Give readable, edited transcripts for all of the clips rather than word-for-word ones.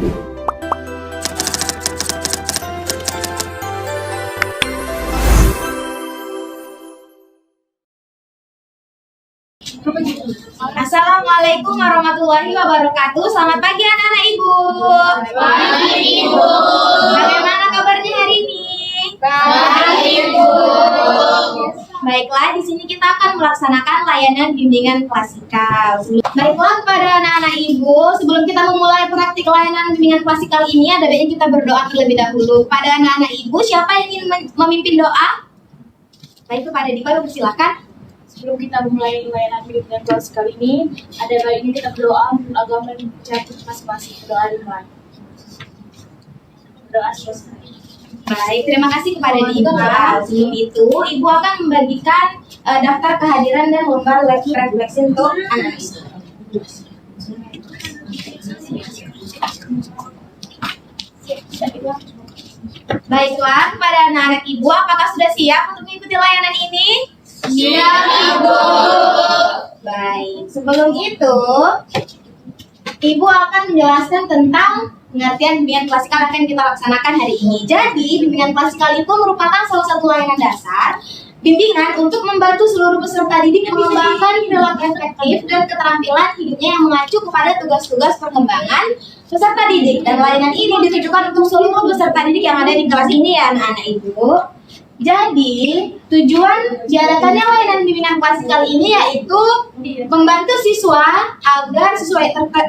Assalamualaikum warahmatullahi wabarakatuh. Selamat pagi anak-anak ibu. Baik, Ibu. Bagaimana kabarnya hari ini? Baik, Ibu. Baiklah, di sini kita akan melaksanakan layanan bimbingan klasikal. Baiklah kepada anak-anak ibu, sebelum kita memulai praktik layanan bimbingan klasikal ini, ada baiknya kita berdoa terlebih dahulu. Pada anak-anak ibu, siapa yang ingin memimpin doa? Baik, kepada Diva, silakan. Sebelum kita memulai layanan bimbingan klasikal ini, ada baiknya kita berdoa menurut agama dan percaya masing-masing. Berdoa dimulai. Berdoa selesai. Baik, terima kasih kepada Diva. Sebelum itu, Ibu akan membagikan daftar kehadiran dan lembar refleksi untuk anak ibu. Baiklah, kepada anak-anak ibu, apakah sudah siap untuk mengikuti layanan ini? Siap, Ibu. Baik, sebelum itu, Ibu akan menjelaskan tentang pengertian bimbingan klasikal yang akan kita laksanakan hari ini. Jadi, bimbingan klasikal itu merupakan salah satu layanan dasar bimbingan untuk membantu seluruh peserta didik mengembangkan perilaku efektif dan keterampilan hidupnya yang mengacu kepada tugas-tugas perkembangan peserta didik. Dan layanan ini ditujukan untuk seluruh peserta didik yang ada di kelas ini ya anak-anak ibu. Jadi, tujuan diadakannya layanan bimbingan klasikal ini yaitu membantu siswa agar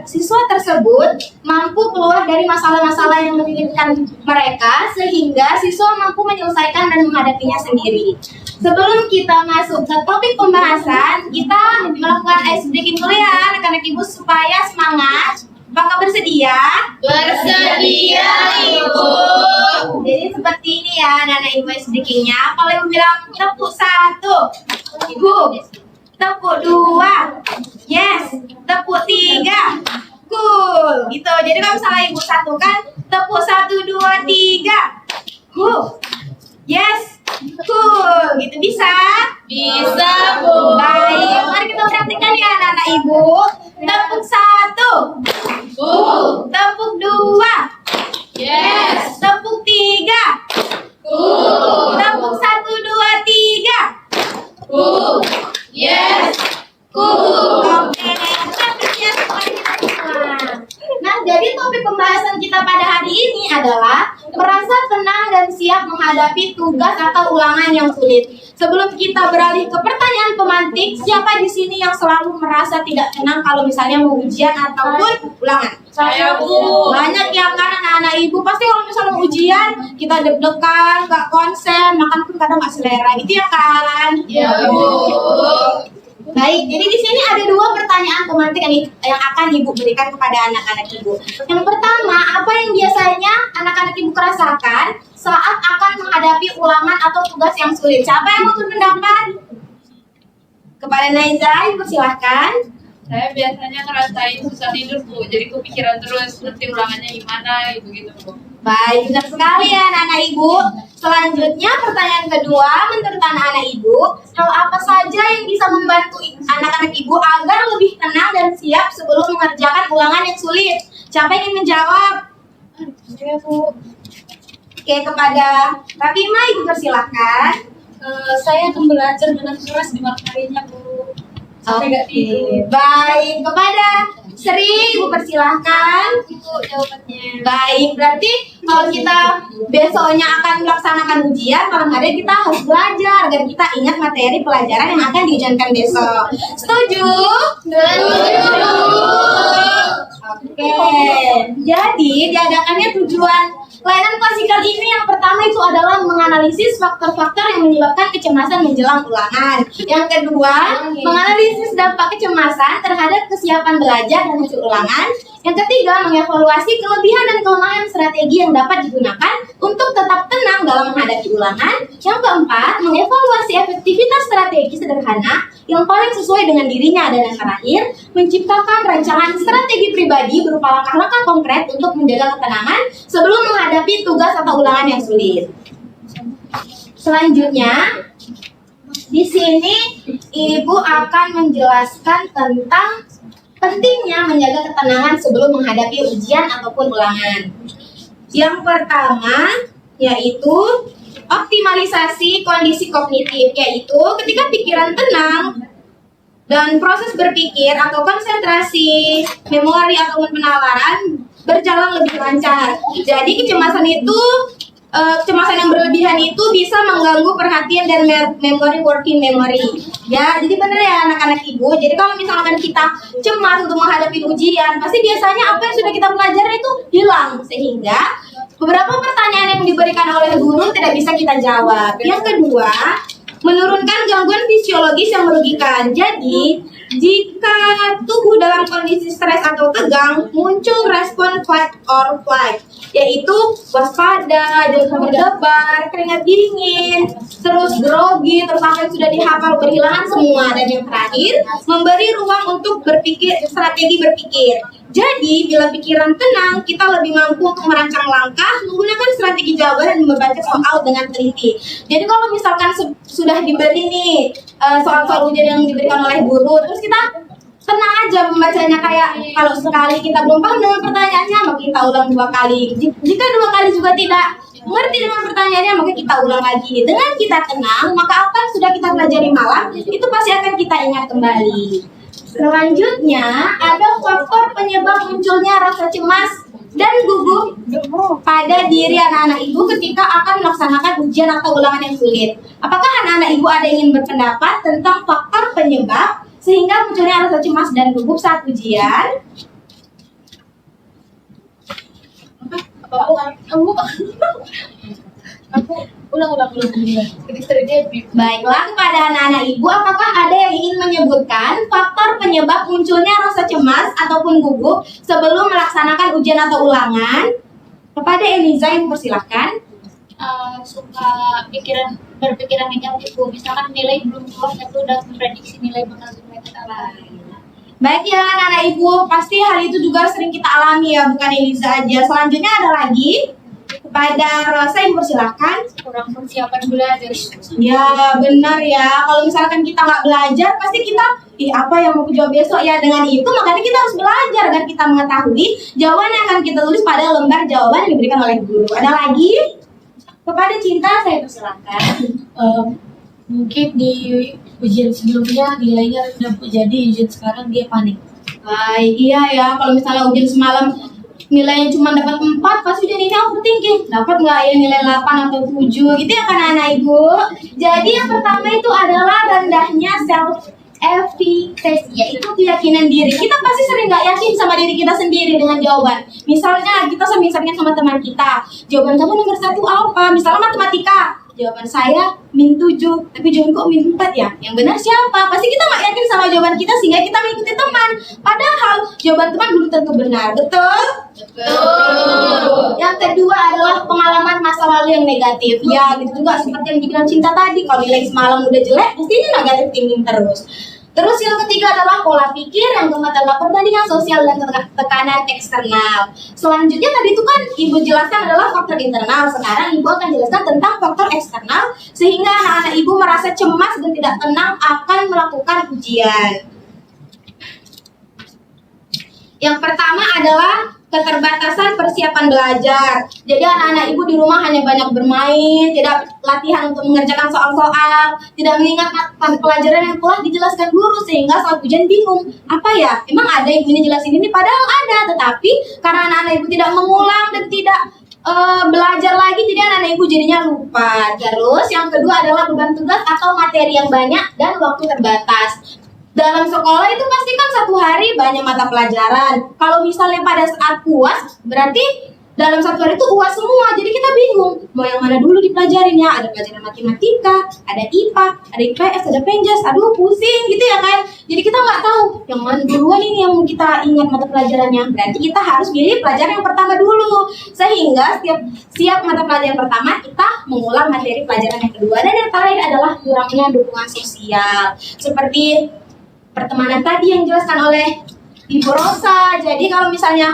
siswa tersebut mampu keluar dari masalah-masalah yang menyulitkan mereka sehingga siswa mampu menyelesaikan dan menghadapinya sendiri. Sebelum kita masuk ke topik pembahasan, kita melakukan ice breaking dulu ya anak-anak ibu supaya semangat. Apakah bersedia? Bersedia, Ibu. Jadi seperti ini ya anak-anak ibu sedikitnya. Kalau ibu bilang tepuk 1, ibu tepuk 2, yes, tepuk 3, cool, gitu. Jadi kalau misalnya ibu satu kan tepuk 1, 2, 3, yes, cool, gitu bisa? Bisa, Bu. Baik, mari kita praktikkan ya anak-anak ibu. Tepuk 1, Bu. tepuk 2, Yes. tepuk 3, Bu. tepuk 1, 2, 3. Bu. Yes. Bu. Oke, praktiknya semuanya kita semua. Nah, jadi topik pembahasan kita pada hari ini adalah merasa tenang dan siap menghadapi tugas atau ulangan yang sulit. Sebelum kita beralih ke pertanyaan pemantik, siapa di sini yang selalu merasa tidak tenang kalau misalnya mau ujian ataupun ulangan? Saya, Bu. Banyak ya kan anak-anak ibu, pasti kalau misalnya ujian kita deg-degan, gak konsen, makan pun kadang gak selera gitu ya kan? Ya, Bu. Baik, jadi di sini ada 2 pertanyaan pemantik yang akan ibu berikan kepada anak-anak ibu. Yang pertama, apa yang biasanya anak-anak ibu rasakan saat akan menghadapi ulangan atau tugas yang sulit? Siapa yang mau berpendapat? Kepada Naiza, ibu silahkan. Saya biasanya ngerasain susah tidur, Bu. Jadi kepikiran terus nanti ulangannya gimana gitu, Bu. Baik, benar sekali ya anak-anak ibu. Selanjutnya pertanyaan kedua, menurut anak-anak ibu, hal apa saja yang bisa membantu anak-anak ibu agar lebih tenang dan siap sebelum mengerjakan ulangan yang sulit? Siapa yang ingin menjawab? Saya, Bu. Oke, kepada Rafima, ibu persilahkan. Saya akan belajar dengan keras di malam harinya, Bu. Sampai nggak tidur. Baik, kepada Sri, ibu persilahkan. Ibu jawabannya. Baik, berarti kalau kita besoknya akan melaksanakan ujian, malam hari kita harus belajar agar kita ingat materi pelajaran yang akan diujiankan besok. Setuju? Setuju. Oke, jadi diadakannya tujuan layanan klasikal ini yang pertama itu adalah menganalisis faktor-faktor yang menyebabkan kecemasan menjelang ulangan. Yang kedua, menganalisis dampak kecemasan terhadap kesiapan belajar dan hasil ulangan. Yang ketiga, mengevaluasi kelebihan dan kelemahan strategi yang dapat digunakan untuk tetap tenang dalam menghadapi ulangan. Yang keempat, mengevaluasi efektivitas strategi sederhana yang paling sesuai dengan dirinya. Dan yang terakhir, menciptakan rancangan strategi pribadi berupa langkah-langkah konkret untuk menjaga ketenangan sebelum menghadapi tugas atau ulangan yang sulit. Selanjutnya, di sini Ibu akan menjelaskan tentang Pentingnya menjaga ketenangan sebelum menghadapi ujian ataupun ulangan. Yang pertama yaitu optimalisasi kondisi kognitif, yaitu ketika pikiran tenang dan proses berpikir atau konsentrasi, memori ataupun penalaran berjalan lebih lancar. Jadi kecemasan yang berlebihan itu bisa mengganggu perhatian dan working memory. Ya, jadi benar ya anak-anak ibu. Jadi kalau misalkan kita cemas untuk menghadapi ujian, pasti biasanya apa yang sudah kita pelajari itu hilang, sehingga beberapa pertanyaan yang diberikan oleh guru tidak bisa kita jawab. Yang kedua, menurunkan gangguan fisiologis yang merugikan. Jadi, jika tubuh dalam kondisi stres atau tegang, muncul respon fight or flight, yaitu waspada, jantung berdebar, keringat dingin, terus grogi, terus apa yang sudah dihafal berhilangan semua. Dan yang terakhir, memberi ruang untuk strategi berpikir. Jadi, bila pikiran tenang, kita lebih mampu untuk merancang langkah, menggunakan strategi jawaban dan membaca soal dengan teliti. Jadi, kalau misalkan sudah diberi nih soal-soal ujian yang diberikan oleh guru, terus kita tenang aja membacanya, kayak kalau sekali kita belum paham dengan pertanyaannya, maka kita ulang 2 kali. Jika 2 kali juga tidak mengerti dengan pertanyaannya, maka kita ulang lagi. Dengan kita tenang, maka apa yang sudah kita pelajari malam, itu pasti akan kita ingat kembali. Selanjutnya, ada faktor penyebab munculnya rasa cemas dan gugup pada diri anak-anak ibu ketika akan melaksanakan ujian atau ulangan yang sulit. Apakah anak-anak ibu ada yang ingin berpendapat tentang faktor penyebab sehingga munculnya rasa cemas dan gugup saat ujian? Ulang. Baiklah, kepada anak-anak ibu, apakah ada yang ingin menyebutkan faktor penyebab munculnya rasa cemas ataupun gugup sebelum melaksanakan ujian atau ulangan? Kepada Eliza, yang persilahkan. Suka berpikiran negatif, Bu. Misalkan nilai belum keluar, tapi udah memprediksi nilai bakal seperti apa. Baik ya anak-anak ibu, pasti hal itu juga sering kita alami ya, bukan Eliza aja. Selanjutnya ada lagi. Kepada Rosa, yang persilahkan. Kurang persiapan belajar. Ya benar ya, kalau misalkan kita nggak belajar, pasti kita apa yang mau jawab besok ya. Dengan itu makanya kita harus belajar agar kita mengetahui jawaban yang akan kita tulis pada lembar jawaban yang diberikan oleh guru. Ada lagi? Kepada Cinta, saya persilahkan. Mungkin di ujian sebelumnya nilainya rendah, jadi ujian sekarang dia panik. Baik, iya ya, kalau misalnya ujian semalam nilainya cuma dapat 4, pas ujian ini overthinking, dapat nggak ya nilai 8 atau 7 gitu ya kan anak ibu. Jadi yang pertama itu adalah rendahnya self efficacy, yaitu keyakinan diri. Kita pasti sering nggak yakin sama diri kita sendiri dengan jawaban. Misalnya kita sering-seringnya sama teman kita, jawaban kamu nomor 1 apa? Misalnya matematika, jawaban saya -7, tapi jawaban kok -4 ya? Yang benar siapa? Pasti kita nggak yakin sama jawaban kita sehingga kita mengikuti teman. Padahal jawaban teman belum tentu benar, betul? Betul. Yang kedua adalah pengalaman masa lalu yang negatif. Ya, gitu juga seperti yang dibilang Cinta tadi. Kalau nilai semalam udah jelek, pastinya negatif thinking terus. Terus yang ketiga adalah pola pikir, yang keempat adalah perbandingan sosial dan tekanan eksternal. Selanjutnya tadi itu kan Ibu jelaskan adalah faktor internal. Sekarang Ibu akan jelaskan tentang faktor eksternal sehingga anak-anak Ibu merasa cemas dan tidak tenang akan melakukan ujian. Yang pertama adalah keterbatasan persiapan belajar. Jadi anak-anak ibu di rumah hanya banyak bermain, tidak latihan untuk mengerjakan soal-soal, tidak mengingat pelajaran yang telah dijelaskan guru sehingga saat ujian bingung. Apa ya? Emang ada yang ini jelasin ini? Padahal ada, tetapi karena anak-anak ibu tidak mengulang dan tidak belajar lagi, jadi anak-anak ibu jadinya lupa. Terus yang kedua adalah beban tugas atau materi yang banyak dan waktu terbatas. Dalam sekolah itu pasti kan 1 hari banyak mata pelajaran. Kalau misalnya pada saat UAS, berarti dalam 1 hari itu UAS semua. Jadi kita bingung, mau yang mana dulu dipelajarin ya. Ada pelajaran matematika, ada IPA, ada IPS, ada Penjas. Aduh pusing gitu ya kan. Jadi kita nggak tahu yang mana duluan ini yang kita ingat mata pelajarannya. Berarti kita harus pilih pelajaran yang pertama dulu. Sehingga siap mata pelajaran pertama, kita mengulang materi pelajaran yang kedua. Dan yang terakhir adalah kurangnya dukungan sosial. Seperti pertemanan tadi yang dijelaskan oleh Ibu Rosa. Jadi kalau misalnya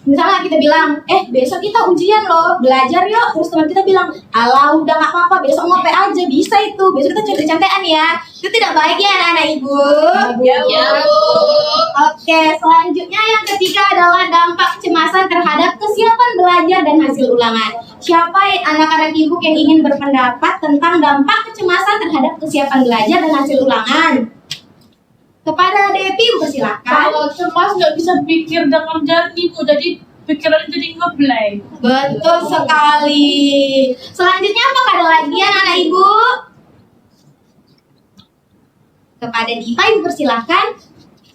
Misalnya kita bilang, besok kita ujian loh, belajar yuk. Terus teman kita bilang, alah udah gak apa-apa, besok ngopi aja, bisa itu. Besok kita cantik-cantikan ya. Itu tidak baik ya anak-anak ibu. Ya, Bu. Oke, selanjutnya yang ketiga adalah dampak kecemasan terhadap kesiapan belajar dan hasil ulangan. Siapa anak-anak ibu yang ingin berpendapat tentang dampak kecemasan terhadap kesiapan belajar dan hasil ulangan? Kepada Devi, persilakan. Kalau cemas nggak bisa pikir dengan jernih Bu, jadi pikiran jadi ngeblank. Betul sekali. Selanjutnya apakah ada lagi anak-anak ibu? Kepada Diva, ibu persilakan.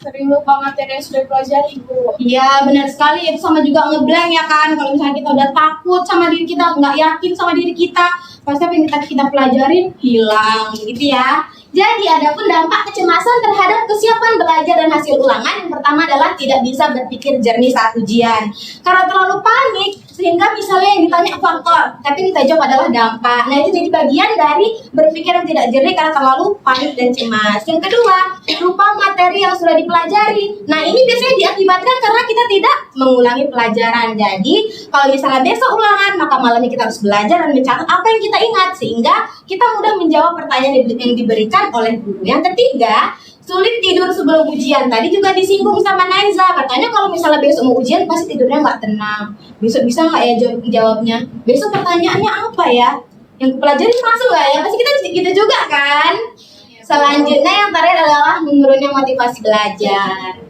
Sering lupa materi yang sudah pelajari Bu. Iya benar sekali, itu sama juga ngeblank ya kan. Kalau misalnya kita udah takut sama diri kita, nggak yakin sama diri kita, pasti apa yang kita pelajarin hilang gitu ya. Jadi adapun dampak kecemasan terhadap kesiapan belajar dan hasil ulangan, yang pertama adalah tidak bisa berpikir jernih saat ujian. Karena terlalu panik, sehingga misalnya yang ditanya faktor, tapi kita jawab adalah dampak. Nah itu jadi bagian dari berpikir yang tidak jernih karena terlalu panik dan cemas. Yang kedua, lupa materi yang sudah dipelajari. Nah ini biasanya diakibatkan karena kita tidak mengulangi pelajaran. Jadi kalau misalnya besok ulangan, maka malamnya kita harus belajar dan mencatat apa yang kita ingat, sehingga kita mudah menjawab pertanyaan yang diberikan oleh guru. Yang ketiga, sulit tidur sebelum ujian. Tadi juga disinggung sama Naiza, katanya kalau misalnya besok mau ujian pasti tidurnya nggak tenang. Besok bisa nggak ya jawabnya? Besok pertanyaannya apa ya? Yang pelajari masuk nggak ya? Pasti kita gitu juga kan? Selanjutnya yang terakhir adalah menurunnya motivasi belajar.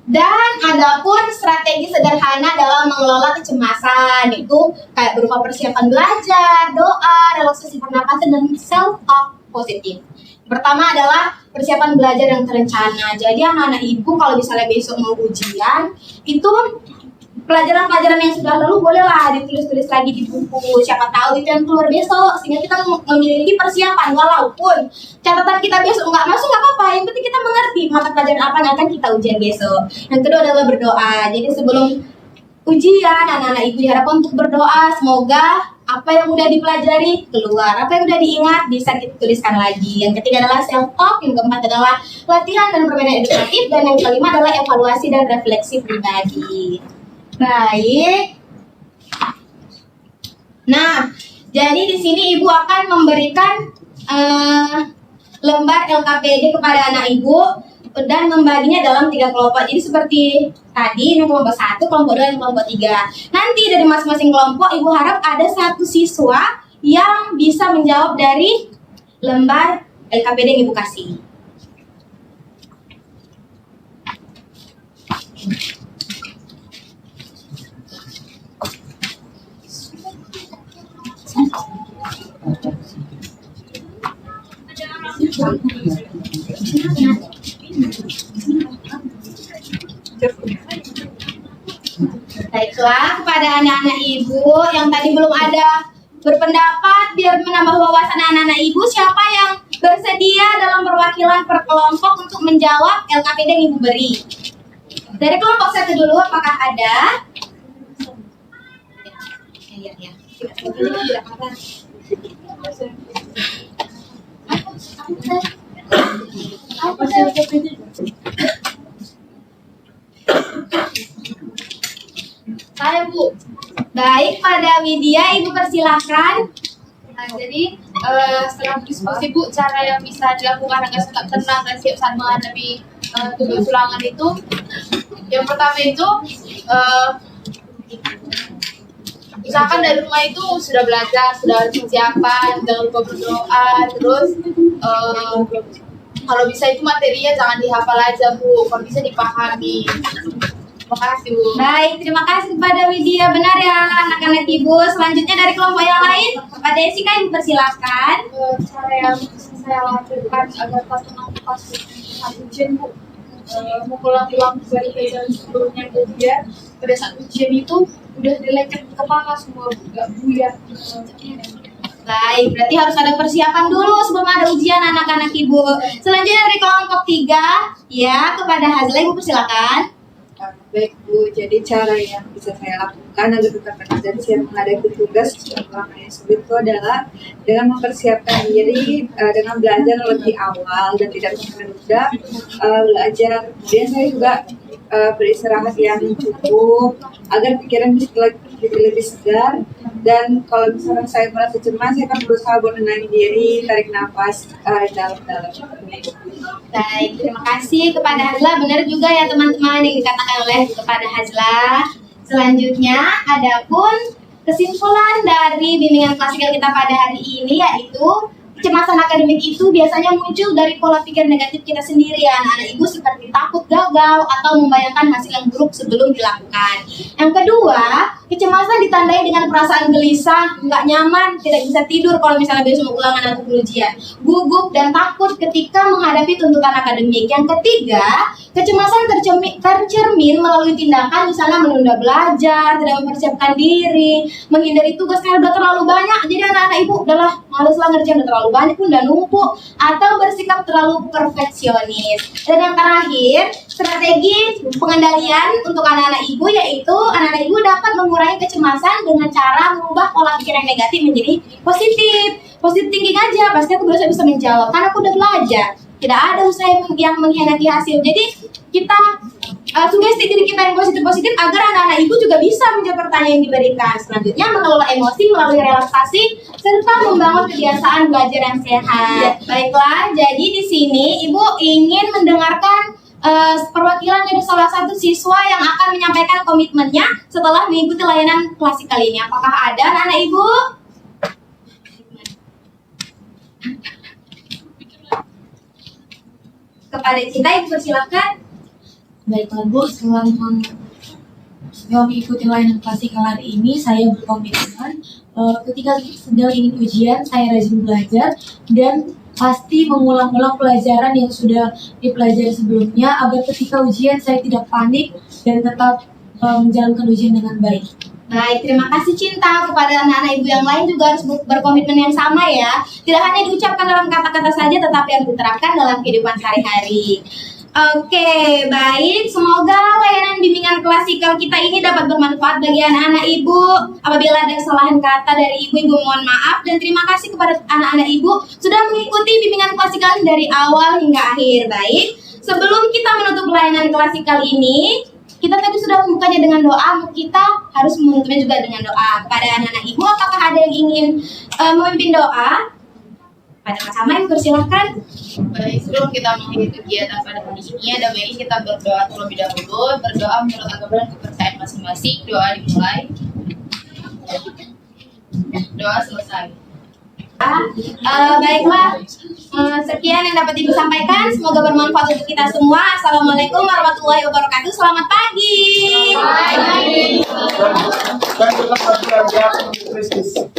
Dan adapun strategi sederhana dalam mengelola kecemasan, itu kayak berupa persiapan belajar, doa, relaksasi pernapasan, dan self-talk positif. Pertama adalah persiapan belajar yang terencana. Jadi anak-anak ibu kalau misalnya besok mau ujian, itu pelajaran-pelajaran yang sudah lalu bolehlah ditulis-tulis lagi di buku. Siapa tahu itu yang keluar besok, sehingga kita memiliki persiapan. Walaupun catatan kita besok nggak masuk nggak apa-apa, yang penting kita mengerti mata pelajaran apa yang akan kita ujian besok. Yang kedua adalah berdoa. Jadi sebelum ujian, anak-anak ibu diharapkan untuk berdoa, semoga apa yang udah dipelajari keluar, apa yang udah diingat bisa dituliskan lagi. Yang ketiga adalah self-talk, yang keempat adalah latihan dan permainan edukatif, dan yang kelima adalah evaluasi dan refleksi pribadi. Baik. Nah, jadi di sini ibu akan memberikan lembar LKPD kepada anak ibu dan membaginya dalam 3 kelompok. Jadi seperti tadi, ini kelompok 1, kelompok 2, dan kelompok 3. Nanti dari masing-masing kelompok ibu harap ada 1 siswa yang bisa menjawab dari lembar LKPD yang ibu kasih. Baiklah, kepada anak-anak ibu yang tadi belum ada berpendapat, biar menambah wawasan anak-anak ibu, siapa yang bersedia dalam perwakilan per kelompok untuk menjawab LKPD yang ibu beri? Dari kelompok 1 dulu, apakah ada? Ya. Apa sih LKPD? Saya Bu. Baik, pada Widya ibu persilakan. Nah, jadi setelah diskusi Bu, cara yang bisa dilakukan agar tetap tenang dan siap saat menghadapi tugas ulangan itu, yang pertama itu usahakan dari rumah itu sudah belajar, sudah ada persiapan, jangan lupa berdoa, terus kalau bisa itu materinya jangan dihafal aja Bu, kalau bisa dipahami. Terima kasih Bu. Baik, terima kasih kepada Widya. Benar ya anak-anak ibu. Selanjutnya dari kelompok yang lain, kepada Jessica ibu persilakan. Cara yang bisa saya lakukan agar tak tenang pas ujian Bu, mengulang-ulang dari pelajaran sebelumnya Bu, biar pada saat ujian itu udah dileket ke kepala semua, nggak buyar. Baik, berarti harus ada persiapan dulu sebelum ada ujian anak-anak ibu. Selanjutnya dari kelompok 3, ya, kepada Hazla ibu persilakan. Baik Bu, jadi cara yang bisa saya lakukan agar tetap tenang dan siap menghadapi tugas ulangan yang sulit itu adalah dengan mempersiapkan diri dengan belajar lebih awal dan tidak menunda belajar. Kemudian saya juga beristirahat yang cukup agar pikiran bisa lebih segar. Dan kalau misalnya saya merasa cemas, saya akan berusaha buat menenangin diri, tarik nafas dalam-dalam. Baik, terima kasih kepada Hazla. Benar juga ya teman-teman yang dikatakan oleh kepada Hazla. Selanjutnya, adapun kesimpulan dari bimbingan klasikal kita pada hari ini yaitu kecemasan akademik itu biasanya muncul dari pola pikir negatif kita sendiri ya anak-anak ibu, seperti takut gagal atau membayangkan hasil yang buruk sebelum dilakukan. Yang kedua, kecemasan ditandai dengan perasaan gelisah, nggak nyaman, tidak bisa tidur kalau misalnya besok ulangan atau ujian, gugup dan takut ketika menghadapi tuntutan akademik. Yang ketiga, kecemasan tercermin melalui tindakan misalnya menunda belajar, tidak mempersiapkan diri, menghindari tugas karena udah terlalu banyak. Jadi anak-anak ibu udahlah males lah ngerjain, udah terlalu banyak pun udah numpuk, atau bersikap terlalu perfeksionis. Dan yang terakhir, strategi pengendalian untuk anak-anak ibu yaitu anak-anak ibu dapat mengurangi kecemasan dengan cara mengubah pola pikir yang negatif menjadi positif. Positif thinking aja, pasti aku bisa menjawab karena aku udah belajar. Tidak ada usaha yang mengkhianati hasil. Jadi kita sugesti diri kita yang positif-positif agar anak-anak ibu juga bisa menjawab pertanyaan yang diberikan. Selanjutnya, mengelola emosi melalui relaksasi serta membangun kebiasaan belajar yang sehat. Baiklah, jadi di sini ibu ingin mendengarkan perwakilan dari salah satu siswa yang akan menyampaikan komitmennya setelah mengikuti layanan klasikal ini. Apakah ada anak-anak ibu? Kepada Cinta, ibu persilakan. Baiklah Bu, setelah mengikuti layanan klasikal hari ini, saya berkomitmen ketika sedang ingin ujian, saya rajin belajar dan pasti mengulang-ulang pelajaran yang sudah dipelajari sebelumnya agar ketika ujian saya tidak panik dan tetap menjalankan ujian dengan baik. Baik, terima kasih Cinta. Kepada anak-anak ibu yang lain juga harus berkomitmen yang sama ya. Tidak hanya diucapkan dalam kata-kata saja, tetapi yang diterapkan dalam kehidupan sehari-hari. Oke, baik. Semoga layanan bimbingan klasikal kita ini dapat bermanfaat bagi anak-anak ibu. Apabila ada kesalahan kata dari ibu mohon maaf. Dan terima kasih kepada anak-anak ibu sudah mengikuti bimbingan klasikal dari awal hingga akhir. Baik, sebelum kita menutup layanan klasikal ini, kita tadi sudah membukanya dengan doa, kita harus menutupnya juga dengan doa. Kepada anak-anak ibu, apakah ada yang ingin memimpin doa? Pada sama ibu persilahkan. Baik, sebelum kita mengakhiri kegiatan pada hari ini, ada baiknya kita berdoa terlebih dahulu. Berdoa menurut agama dan kepercayaan masing-masing. Doa dimulai. Doa selesai. Baiklah, sekian yang dapat ibu sampaikan. Semoga bermanfaat untuk kita semua. Assalamualaikum warahmatullahi wabarakatuh. Selamat pagi. Bye.